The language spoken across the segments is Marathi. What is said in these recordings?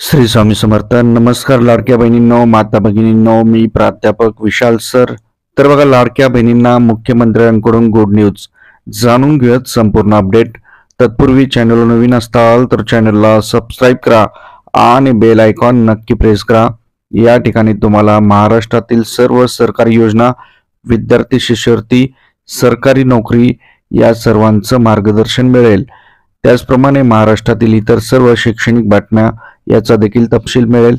श्री स्वामी समर्थ. नमस्कार लाडक्या बहिणींनो, माता भगिनींनो, मी प्राध्यापक विशाल सर. तर बघा, लाडक्या बहिणींना मुख्यमंत्र्यांकडून गुड न्यूज. जाणून घेऊयात संपूर्ण अपडेट. तत्पूर्वी चॅनल नवीन असताल तर चॅनलला सबस्क्राईब करा आणि बेल आयकॉन नक्की प्रेस करा. या ठिकाणी तुम्हाला महाराष्ट्रातील सर्व सरकारी योजना, विद्यार्थी शिष्यवृत्ती, सरकारी नोकरी या सर्वांचं मार्गदर्शन मिळेल. त्याचप्रमाणे महाराष्ट्रातील इतर सर्व शैक्षणिक बातम्या याचा देखील तपशील मिळेल.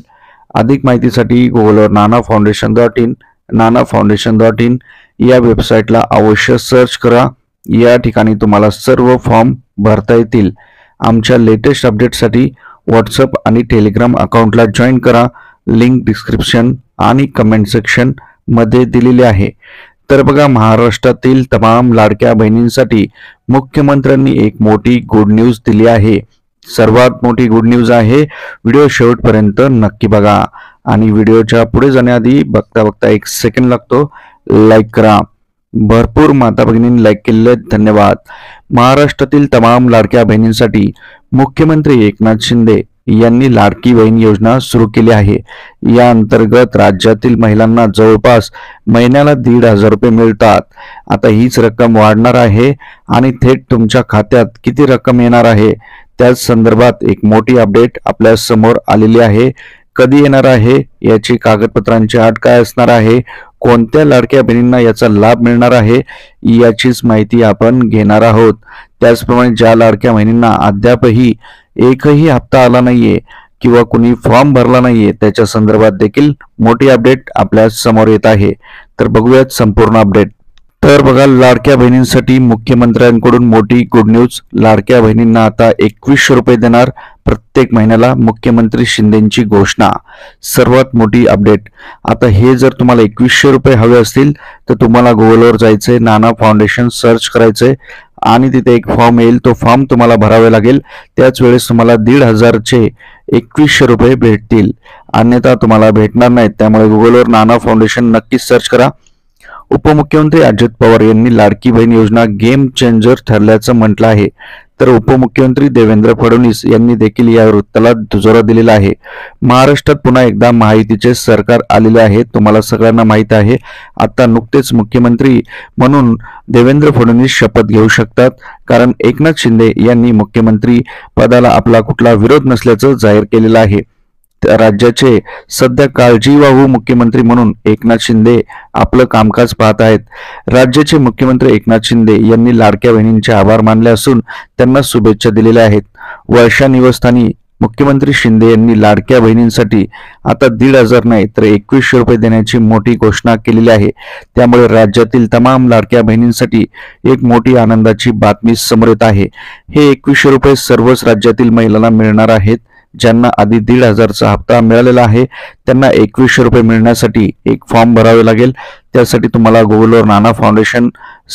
अधिक माहितीसाठी गुगलवर nanafoundation.in या वेबसाईटला अवश्य सर्च करा. या ठिकाणी तुम्हाला सर्व फॉर्म भरता येतील. आमच्या लेटेस्ट अपडेटसाठी व्हॉट्सअप आणि टेलिग्राम अकाउंटला जॉईन करा. लिंक डिस्क्रिप्शन आणि कमेंट सेक्शन मध्ये दिलेली आहे. तर बघा, महाराष्ट्रातील तमाम लाडक्या बहिणींसाठी मुख्यमंत्र्यांनी एक मोठी गुड न्यूज दिली आहे. सर्वात मोठी गुड न्यूज आहे. व्हिडिओ शेवटपर्यंत नक्की बघा आणि व्हिडिओच्या पुढे जाण्याआधी बघता एक सेकंड लागतो, लाईक करा. भरपूर माता भगिनींनी लाईक केलेले, धन्यवाद. महाराष्ट्रातील तमाम लाडक्या बहिणींसाठी मुख्यमंत्री एकनाथ शिंदे यांनी लाडकी बहीण योजना सुरू केली आहे. या अंतर्गत राज्यातील महिलांना जवळपास महिन्याला 1,500 रुपये मिळतात. आता हीच रक्कम वाढणार आहे आणि थेट तुमच्या खात्यात किती रक्कम येणार आहे त्याच संदर्भात एक मोठी अपडेट आपल्या समोर आलेली आहे. कधी येणार आहे, याची कागदपत्रांची अट काय असणार आहे, कोणत्या लाडक्या बहिणींना याचा लाभ मिळणार आहे, याचीच माहिती आपण घेणार आहोत. त्याचप्रमाणे ज्या लाडक्या बहिणींना अद्यापही एकही हप्ता आला नाहीये किंवा कुणी फॉर्म भरला नाहीये त्याच्या संदर्भात देखील मोठी अपडेट आपल्या समोर येत आहे. तर बघूयात संपूर्ण अपडेट. तर बघा, लाडक्या बहिणींसाठी मुख्यमंत्र्यांकडून मोठी गुड न्यूज. लाडक्या बहिणींना आता 2100 रुपये देणार प्रत्येक महिन्याला, मुख्यमंत्री शिंदेची घोषणा. सर्वात मोठी अपडेट. आता हे जर तुम्हाला 2100 रुपये हवे असतील तर तुम्हाला गुगलवर जायचंय, नाना फाउंडेशन सर्च करायचंय आणि तिथे एक फॉर्म येईल. तो फॉर्म तुम्हाला भरावे लागेल. त्याच वेळेस तुम्हाला 1,500चे 2100 रुपये भेटतील, अन्यथा तुम्हाला भेटणार नाहीत. त्यामुळे गुगलवर नाना फाउंडेशन नक्कीच सर्च करा. उपमुख्यमंत्री अजित पवार यांनी लाडकी बहीण योजना गेम चेंजर ठरल्याचं म्हटलं आहे. तर उपमुख्यमंत्री देवेंद्र फडणवीस यांनी देखील या वृत्ताला दुजोरा दिलेला आहे. महाराष्ट्रात पुन्हा एकदा महायुतीचे सरकार आलेले आहे. तुम्हाला सगळ्यांना माहित आहे. आता नुकतेच मुख्यमंत्री म्हणून देवेंद्र फडणवीस शपथ घेऊ शकतात, कारण एकनाथ शिंदे यांनी मुख्यमंत्री पदाला आपला कुठला विरोध नसल्याचं जाहीर केलेलं आहे. राज्याचे सध्या काळजीवाहू मुख्यमंत्री म्हणून एकनाथ शिंदे आपलं कामकाज पाहत आहेत. राज्याचे मुख्यमंत्री एकनाथ शिंदे यांनी लाडक्या बहिणींचे आभार मानले असून त्यांना शुभेच्छा दिलेल्या आहेत. वर्षा निवासस्थानी मुख्यमंत्री शिंदे यांनी लाडक्या बहिणींसाठी आता 1,500 नाही तर 2100 रुपये देण्याची मोठी घोषणा केलेली आहे. त्यामुळे राज्यातील तमाम लाडक्या बहिणींसाठी एक मोठी आनंदाची बातमी समोर येत आहे. हे 2100 रुपये सर्वच राज्यातील महिलांना मिळणार आहेत. ज्यांना आधी 1,500चा हप्ता मिळालेला आहे त्यांना 2100 रुपये मिळण्यासाठी एक फॉर्म भरावे लागेल. त्यासाठी तुम्हाला गुगलवर नाना फाउंडेशन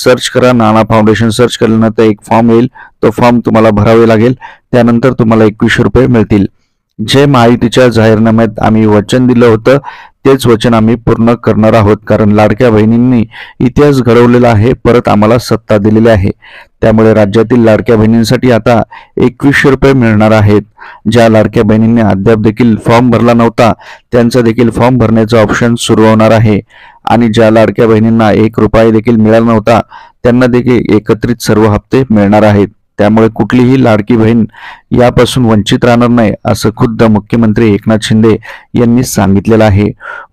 सर्च करा. नाना फाउंडेशन सर्च केल्यानंतर एक फॉर्म येईल. तो फॉर्म तुम्हाला भरावे लागेल. त्यानंतर तुम्हाला 2100 रुपये मिळतील. जे महायुतीच्या जाहीरनाम्यात आम्ही वचन दिलं होतं तेच वचन आम्ही पूर्ण करणार आहोत, कारण लाडक्या बहिणींनी इतिहास घडवलेला आहे, परत आम्हाला सत्ता दिलेली आहे. त्यामुळे राज्यातील लाडक्या बहिणींसाठी आता 2100 रुपये मिळणार आहेत. ज्या लाडक्या बहिणींनी अद्याप देखील फॉर्म भरला नव्हता त्यांचा देखील फॉर्म भरण्याचा ऑप्शन सुरू होणार आहे. आणि ज्या लाडक्या बहिणींना 1 रुपया देखील मिळाला नव्हता त्यांना देखील एकत्रित सर्व हप्ते मिळणार आहेत. त्यामुळे कुठलीही लाडकी बहीण यापासून वंचित राहणार नाही, असं खुद्द मुख्यमंत्री एकनाथ शिंदे यांनी सांगितलेलं आहे.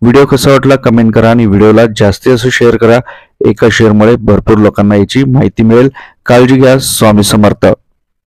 व्हिडिओ कसा वाटला कमेंट करा आणि व्हिडिओला जास्तीत जास्त शेअर करा. एका शेअरमुळे भरपूर लोकांना याची माहिती मिळेल. काळजी घ्या. स्वामी समर्थ.